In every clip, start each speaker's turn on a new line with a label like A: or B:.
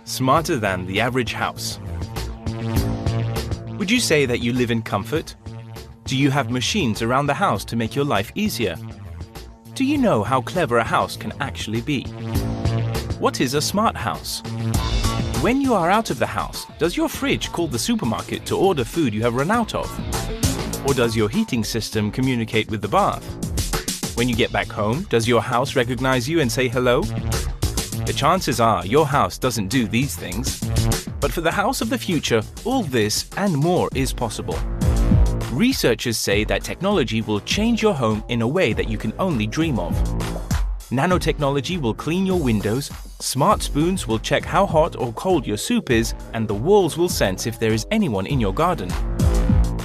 A: smarter than the average house. Would you say that you live in comfort? Do you have machines around the house to make your life easier? Do you know how clever a house can actually be? What is a smart house? When you are out of the house, does your fridge call the supermarket to order food you have run out of? Or does your heating system communicate with the bath? When you get back home, does your house recognize you and say hello? The chances are your house doesn't do these things. But for the house of the future, all this and more is possible. Researchers say that technology will change your home in a way that you can only dream of. Nanotechnology will clean your windows, smart spoons will check how hot or cold your soup is, and the walls will sense if there is anyone in your garden.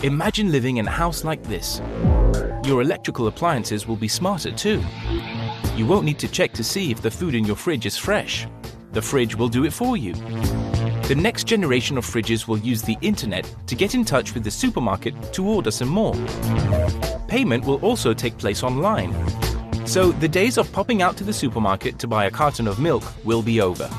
A: Imagine living in a house like this. Your electrical appliances will be smarter too. You won't need to check to see if the food in your fridge is fresh. The fridge will do it for you. The next generation of fridges will use the internet to get in touch with the supermarket to order some more. Payment will also take place online. So the days of popping out to the supermarket to buy a carton of milk will be over.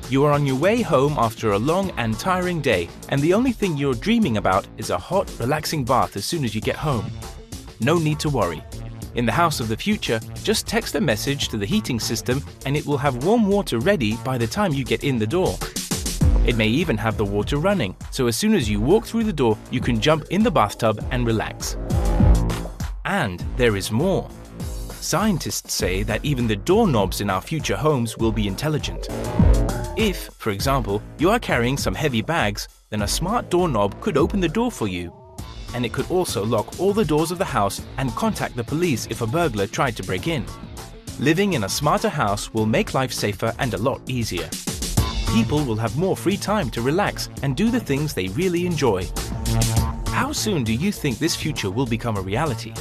A: You are on your way home after a long and tiring day, and the only thing you're dreaming about is a hot, relaxing bath as soon as you get home. No need to worry. In the house of the future, just text a message to the heating system and it will have warm water ready by the time you get in the door. It may even have the water running, so as soon as you walk through the door, you can jump in the bathtub and relax. And there is more. Scientists say that even the doorknobs in our future homes will be intelligent. If, for example, you are carrying some heavy bags, then a smart doorknob could open the door for you. And it could also lock all the doors of the house and contact the police if a burglar tried to break in. Living in a smarter house will make life safer and a lot easier. People will have more free time to relax and do the things they really enjoy. How soon do you think this future will become a reality?